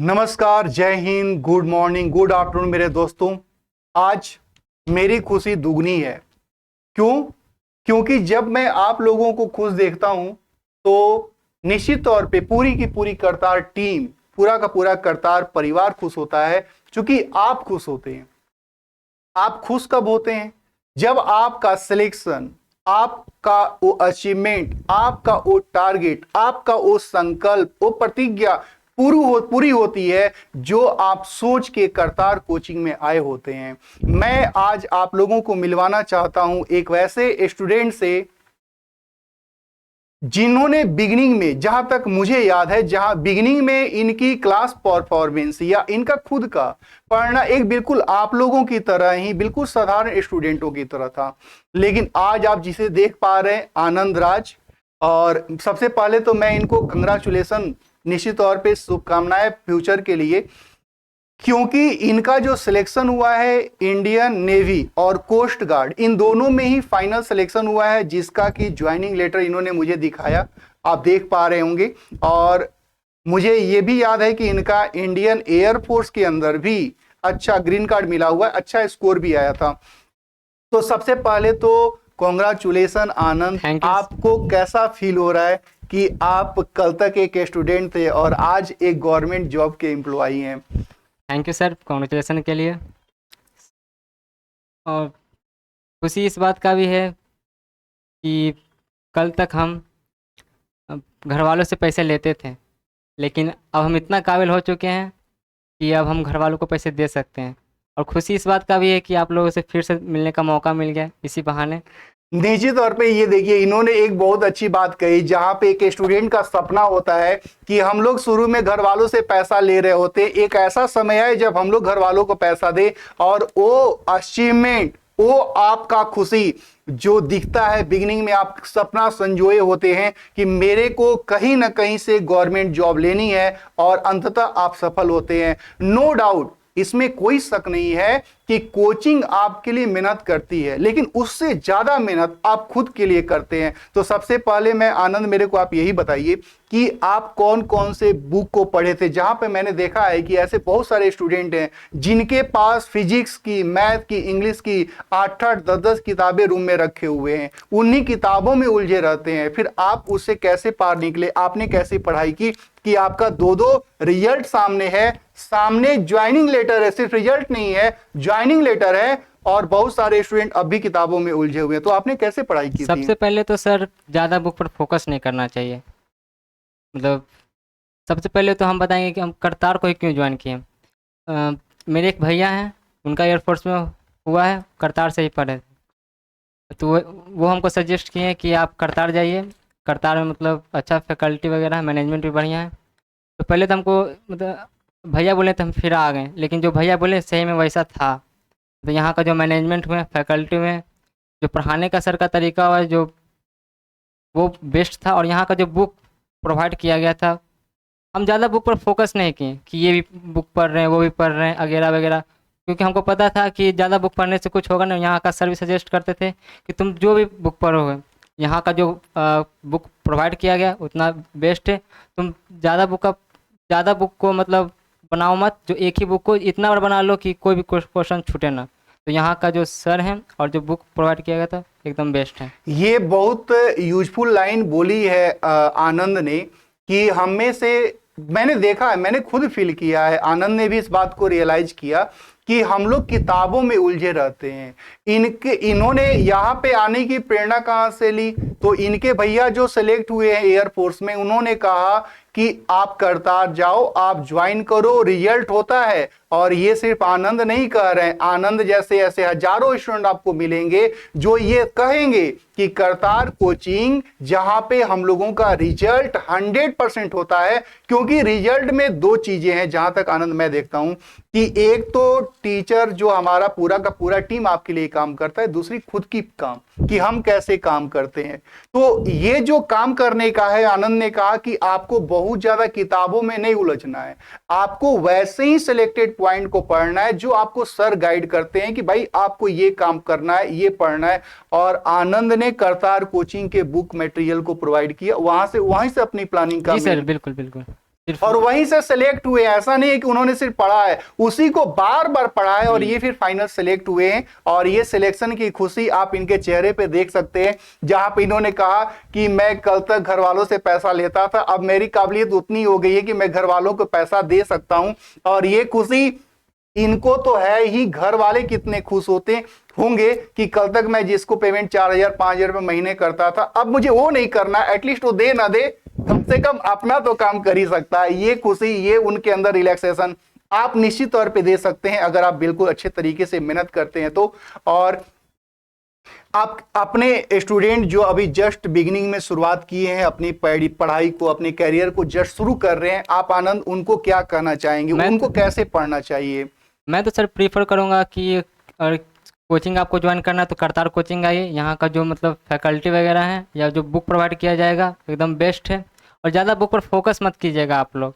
नमस्कार, जय Hind, good morning, good afternoon मेरे दोस्तों। आज मेरी खुशी दुगनी है। क्यों? क्योंकि जब मैं आप लोगों को खुश देखता हूं तो निश्चित तौर पे पूरी की पूरी करतार टीम, पूरा का पूरा करतार परिवार खुश होता है, क्योंकि आप खुश होते हैं। आप खुश कब होते हैं? जब आपका सिलेक्शन, आपका वो अचीवमेंट, आपका वो टारगेट, आपका वो संकल्प, वो प्रतिज्ञा पूरी होती है जो आप सोच के करतार कोचिंग में आए होते हैं। मैं आज आप लोगों को मिलवाना चाहता हूं एक वैसे स्टूडेंट से जिन्होंने बिगिनिंग में, जहां तक मुझे याद है, जहां बिगिनिंग में इनकी क्लास परफॉर्मेंस या इनका खुद का पढ़ना एक बिल्कुल आप लोगों की तरह ही बिल्कुल साधारण स्टूडेंटों की तरह था, लेकिन आज आप जिसे देख पा रहे हैं, आनंद राज। और सबसे पहले तो मैं इनको कंग्रेचुलेशन, निश्चित तौर पे शुभकामनाएं फ्यूचर के लिए, क्योंकि इनका जो सिलेक्शन हुआ है इंडियन नेवी और कोस्ट गार्ड, इन दोनों में ही फाइनल सिलेक्शन हुआ है, जिसका कि ज्वाइनिंग लेटर इन्होंने मुझे दिखाया, आप देख पा रहे होंगे। और मुझे ये भी याद है कि इनका इंडियन एयरफोर्स के अंदर भी अच्छा ग्रीन कार्ड मिला हुआ है, अच्छा स्कोर भी आया था। तो सबसे पहले तो कॉन्ग्रेचुलेशन आनंद। आपको कैसा फील हो रहा है कि आप कल तक एक स्टूडेंट थे और आज एक गवर्नमेंट जॉब के एम्प्लॉई हैं? थैंक यू सर, कॉन्ग्रेचुलेसन के लिए। और खुशी इस बात का भी है कि कल तक हम घर वालों से पैसे लेते थे, लेकिन अब हम इतना काबिल हो चुके हैं कि अब हम घर वालों को पैसे दे सकते हैं। और खुशी इस बात का भी है कि आप लोगों से फिर से मिलने का मौका मिल गया इसी बहाने। निश्चित तौर पे ये देखिए, इन्होंने एक बहुत अच्छी बात कही, जहां पे एक स्टूडेंट का सपना होता है कि हम लोग शुरू में घर वालों से पैसा ले रहे होते, एक ऐसा समय है जब हम लोग घर वालों को पैसा दे, और वो अचीवमेंट, वो आपका खुशी जो दिखता है बिगिनिंग में, आप सपना संजोए होते हैं कि मेरे को कहीं ना कहीं से गवर्नमेंट जॉब लेनी है, और अंततः आप सफल होते हैं। नो डाउट, इसमें कोई शक नहीं है कि कोचिंग आपके लिए मेहनत करती है, लेकिन उससे ज्यादा मेहनत आप खुद के लिए करते हैं। तो सबसे पहले मैं आनंद, मेरे को आप यही बताइए कि आप कौन कौन से बुक को पढ़े थे? जहां पे मैंने देखा है कि ऐसे बहुत सारे स्टूडेंट हैं जिनके पास फिजिक्स की, मैथ की, इंग्लिश की 8-8, 10-10 किताबें रूम में रखे हुए हैं, उन्हीं किताबों में उलझे रहते हैं। फिर आप उससे कैसे पार निकले? आपने कैसे पढ़ाई की कि आपका दो रिजल्ट सामने है? सामने ज्वाइनिंग लेटर है, सिर्फ रिजल्ट नहीं है, ज्वाइनिंग लेटर है, और बहुत सारे स्टूडेंट अब भी किताबों में उलझे हुए हैं। तो आपने कैसे पढ़ाई की थी? सबसे पहले तो सर ज़्यादा बुक पर फोकस नहीं करना चाहिए। मतलब सबसे पहले तो हम बताएंगे कि हम करतार को ही क्यों ज्वाइन किए। मेरे एक भैया हैं, उनका एयरफोर्स में हुआ है, करतार से ही पढ़े। तो वो हमको सजेस्ट किए हैं कि आप करतार जाइए, करतार में मतलब अच्छा फैकल्टी वगैरह है, मैनेजमेंट भी बढ़िया है। तो पहले तो हमको मतलब भैया बोले तो हम फिर आ गए, लेकिन जो भैया बोले सही में वैसा था। तो यहाँ का जो मैनेजमेंट में, फैकल्टी में, जो पढ़ाने का सर का तरीका हुआ, जो वो बेस्ट था। और यहाँ का जो बुक प्रोवाइड किया गया था, हम ज़्यादा बुक पर फोकस नहीं किए कि ये भी बुक पढ़ रहे हैं, वो भी पढ़ रहे हैं वगैरह वगैरह, क्योंकि हमको पता था कि ज़्यादा बुक पढ़ने से कुछ होगा नहीं। यहाँ का सर भी सजेस्ट करते थे कि तुम जो भी बुक पढ़ोगे, यहाँ का जो बुक प्रोवाइड किया गया उतना बेस्ट है। तुम ज़्यादा बुक को मतलब बनाओ मत, जो एक ही बुक को इतना बार बना लो कि कोई भी क्वेश्चन छूटे ना। तो यहाँ का जो सर हैं और जो बुक प्रोवाइड किया गया था एकदम बेस्ट है। ये बहुत यूजफुल लाइन बोली है आनंद ने, कि हम में से, मैंने देखा है, मैंने खुद फील किया है, आनंद ने भी इस बात को रियलाइज किया कि हम लोग किताबों में उलझे रहते हैं। इन्होंने यहाँ पे आने की प्रेरणा कहाँ से ली? तो इनके भैया जो सेलेक्ट हुए हैं एयरफोर्स में, उन्होंने कहा कि आप करतार जाओ, आप ज्वाइन करो, रिजल्ट होता है। और ये सिर्फ आनंद नहीं कह रहे हैं, आनंद जैसे ऐसे हजारों स्टूडेंट आपको मिलेंगे जो ये कहेंगे कि करतार कोचिंग, जहां पे हम लोगों का रिजल्ट 100% होता है। क्योंकि रिजल्ट में दो चीजें हैं, जहां तक आनंद मैं देखता हूं, कि एक तो टीचर जो हमारा पूरा का पूरा टीम आपके लिए काम करता है, दूसरी खुद की काम, कि हम कैसे काम करते हैं। तो ये जो काम करने का है, आनंद ने कहा कि आपको बहुत ज्यादा किताबों में नहीं उलझना है, आपको वैसे ही सिलेक्टेड पॉइंट को पढ़ना है जो आपको सर गाइड करते हैं कि भाई आपको ये काम करना है, ये पढ़ना है। और आनंद ने करतार कोचिंग के बुक मटेरियल को प्रोवाइड किया, वहीं से अपनी प्लानिंग का। जी सर, बिल्कुल बिल्कुल। सिर्फ और वहीं से सिलेक्ट हुए। ऐसा नहीं है कि उन्होंने सिर्फ पढ़ा है, उसी को बार बार पढ़ा है और ये फिर फाइनल सिलेक्ट हुए हैं। और ये सिलेक्शन की खुशी आप इनके चेहरे पे देख सकते हैं, जहां पे इन्होंने कहा कि मैं कल तक घर वालों से पैसा लेता था, अब मेरी काबिलियत उतनी हो गई है कि मैं घर वालों को पैसा दे सकता हूं। और ये खुशी इनको तो है ही, घर वाले कितने खुश होते होंगे कि कल तक मैं जिसको पेमेंट 4,000 5,000 रुपए महीने करता था, अब मुझे वो नहीं करना, एटलीस्ट वो दे ना दे, कम से कम अपना तो काम कर ही सकता है। ये खुशी, ये उनके अंदर रिलैक्सेशन आप निश्चित तौर पे दे सकते हैं अगर आप बिल्कुल अच्छे तरीके से मेहनत करते हैं तो। और आप अपने स्टूडेंट जो अभी जस्ट बिगिनिंग में शुरुआत किए हैं अपनी पढ़ाई को, अपने करियर को जस्ट शुरू कर रहे हैं, आप आनंद उनको क्या कहना चाहेंगे, उनको कैसे पढ़ना चाहिए? मैं तो सर प्रीफर करूँगा कि और कोचिंग आपको ज्वाइन करना है तो करतार कोचिंग आइए। यहाँ का जो मतलब फैकल्टी वगैरह है या जो बुक प्रोवाइड किया जाएगा एकदम बेस्ट है। और ज़्यादा बुक पर फोकस मत कीजिएगा आप लोग,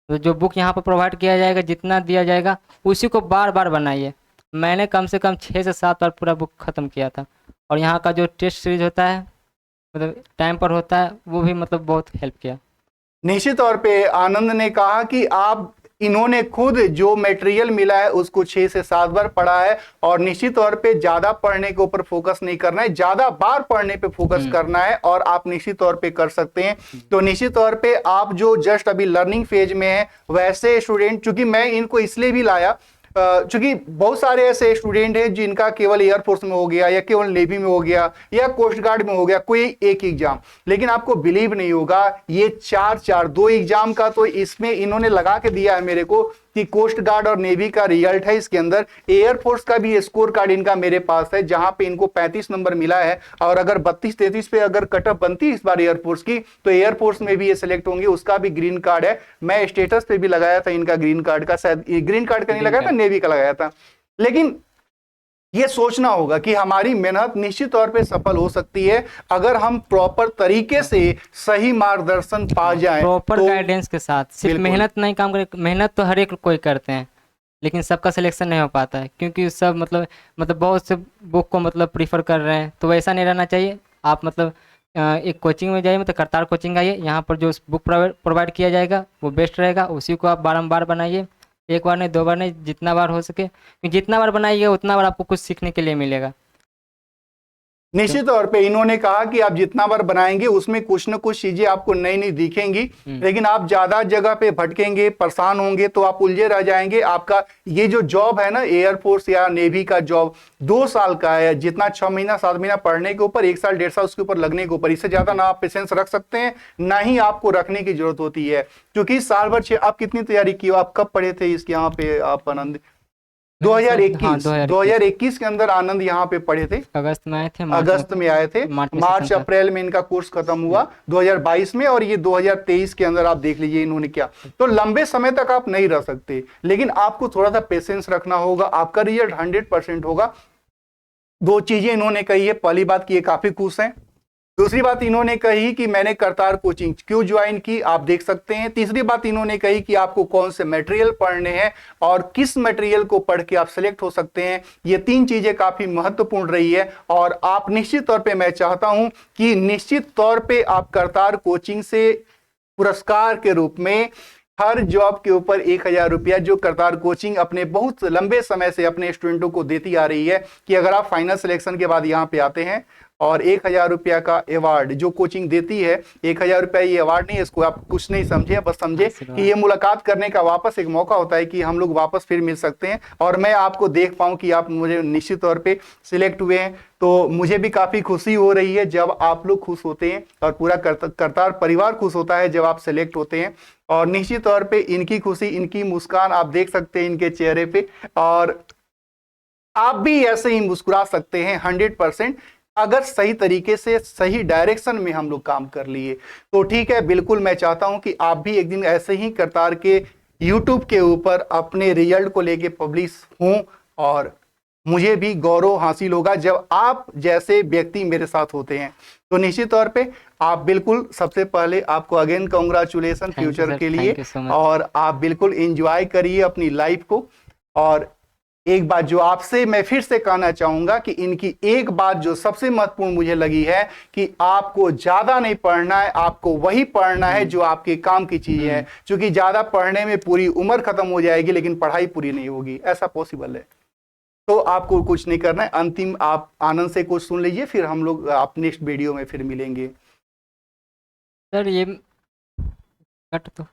तो जो बुक यहाँ पर प्रोवाइड किया जाएगा, जितना दिया जाएगा उसी को बार बार बनाइए। मैंने कम से कम 6 से 7 बार पूरा बुक ख़त्म किया था। और यहाँ का जो टेस्ट सीरीज होता है मतलब टाइम पर होता है, वो भी मतलब बहुत हेल्प किया। निश्चित तौर पे आनंद ने कहा कि आप इन्होंने खुद जो मटेरियल मिला है उसको 6 से 7 बार पढ़ा है और निश्चित तौर पे ज्यादा पढ़ने के ऊपर फोकस नहीं करना है, ज्यादा बार पढ़ने पे फोकस करना है और आप निश्चित तौर पे कर सकते हैं। तो निश्चित तौर पे आप जो जस्ट अभी लर्निंग फेज में है, वैसे स्टूडेंट, चूंकि मैं इनको इसलिए भी लाया चूंकि बहुत सारे ऐसे स्टूडेंट हैं जिनका केवल एयरफोर्स में हो गया या केवल नेवी में हो गया या कोस्ट गार्ड में हो गया कोई एक एग्जाम, लेकिन आपको बिलीव नहीं होगा ये 2 एग्जाम का तो इसमें इन्होंने लगा के दिया है मेरे को कि कोस्ट गार्ड और नेवी का रिजल्ट है इसके अंदर। एयरफोर्स का भी स्कोर कार्ड इनका मेरे पास है जहां पे इनको 35 नंबर मिला है और अगर 32-33 पे अगर कटअप बनती है इस बार एयरफोर्स की तो एयरफोर्स में भी ये सिलेक्ट होंगे, उसका भी ग्रीन कार्ड है। मैं स्टेटस पे भी लगाया था इनका ग्रीन कार्ड का, शायद ग्रीन कार्ड का नहीं लगाया था, नेवी का लगाया था। लेकिन ये सोचना होगा कि हमारी मेहनत निश्चित तौर पे सफल हो सकती है अगर हम प्रॉपर तरीके से सही मार्गदर्शन पा जाएं, प्रॉपर तो गाइडेंस के साथ। सिर्फ मेहनत नहीं काम करे, मेहनत तो हर एक कोई करते हैं लेकिन सबका सिलेक्शन नहीं हो पाता है क्योंकि सब मतलब बहुत से बुक को मतलब प्रीफर कर रहे हैं। तो वैसा नहीं रहना चाहिए। आप मतलब एक कोचिंग में जाइए, मतलब करतार कोचिंग आइए, यहाँ पर जो बुक प्रोवाइड किया जाएगा वो बेस्ट रहेगा, उसी को आप बारंबार बनाइए। एक बार नहीं, 2 बार नहीं, जितना बार हो सके, क्योंकि जितना बार बनाइएगा उतना बार आपको कुछ सीखने के लिए मिलेगा। निश्चित तौर पे इन्होंने कहा कि आप जितना बार बनाएंगे उसमें कुछ न कुछ चीजें आपको नई नई दिखेंगी, लेकिन आप ज्यादा जगह पे भटकेंगे, परेशान होंगे तो आप उलझे रह जाएंगे। आपका ये जो जॉब है ना, एयरफोर्स या नेवी का जॉब 2 साल का है, जितना 6 महीना 7 महीना पढ़ने के ऊपर, 1 साल 1.5 साल उसके ऊपर लगने के ऊपर, इससे ज्यादा ना आप पेशेंस रख सकते हैं ना ही आपको रखने की जरूरत होती है। क्योंकि साल भर आप कितनी तैयारी की हो, आप कब पढ़े थे इसके यहाँ पे आप आनंद? 2021 के अंदर आनंद यहाँ पे पढ़े थे, अगस्त में आए थे, अगस्त में आए थे, मार्च अप्रैल में इनका कोर्स खत्म हुआ 2022 में, और ये 2023 के अंदर आप देख लीजिए इन्होंने क्या। तो लंबे समय तक आप नहीं रह सकते, लेकिन आपको थोड़ा सा पेशेंस रखना होगा, आपका रिजल्ट 100% होगा। 2 चीजें इन्होंने कही है, पहली बात कि ये काफी खुश हैं, दूसरी बात इन्होंने कही कि मैंने करतार कोचिंग क्यों ज्वाइन की, आप देख सकते हैं। तीसरी बात इन्होंने कही कि आपको कौन से मटेरियल पढ़ने हैं और किस मटेरियल को पढ़ के आप सिलेक्ट हो सकते हैं। ये 3 चीजें काफी महत्वपूर्ण रही है और आप निश्चित तौर पे, मैं चाहता हूं कि निश्चित तौर पे आप करतार कोचिंग से पुरस्कार के रूप में हर जॉब के ऊपर 1,000 रुपया, जो करतार कोचिंग अपने बहुत लंबे समय से अपने स्टूडेंटों को देती आ रही है कि अगर आप फाइनल सिलेक्शन के बाद यहाँ पे आते हैं और 1,000 रुपया का अवार्ड जो कोचिंग देती है, 1,000 रुपया ये अवार्ड नहीं है, इसको आप कुछ नहीं समझे, बस समझे कि ये मुलाकात करने का वापस एक मौका होता है कि हम लोग वापस फिर मिल सकते हैं और मैं आपको देख पाऊं कि आप मुझे निश्चित तौर पे सिलेक्ट हुए हैं। तो मुझे भी काफी खुशी हो रही है जब आप लोग खुश होते हैं और पूरा करतार परिवार खुश होता है जब आप सिलेक्ट होते हैं। और निश्चित तौर पे इनकी खुशी, इनकी मुस्कान आप देख सकते हैं इनके चेहरे पे, और आप भी ऐसे ही मुस्कुरा सकते हैं 100% अगर सही तरीके से सही डायरेक्शन में हम लोग काम कर लिए तो ठीक है। बिल्कुल मैं चाहता हूं कि आप भी एक दिन ऐसे ही करतार के YouTube के ऊपर अपने रिजल्ट को लेके पब्लिश हों और मुझे भी गौरव हासिल होगा जब आप जैसे व्यक्ति मेरे साथ होते हैं। तो निश्चित तौर पे आप बिल्कुल, सबसे पहले आपको अगेन कांग्रेचुलेशन फ्यूचर के लिए, और आप बिल्कुल एंजॉय करिए अपनी लाइफ को और एक बात जो आपसे मैं फिर से कहना चाहूंगा कि इनकी एक बात जो सबसे महत्वपूर्ण मुझे लगी है कि आपको ज्यादा नहीं पढ़ना है, आपको वही पढ़ना है जो आपके काम की चीज है, क्योंकि ज्यादा पढ़ने में पूरी उम्र खत्म हो जाएगी लेकिन पढ़ाई पूरी नहीं होगी, ऐसा पॉसिबल है। तो आपको कुछ नहीं करना है। अंतिम आप आनंद से कुछ सुन लीजिए, फिर हम लोग आप नेक्स्ट वीडियो में फिर मिलेंगे। सर ये कट तो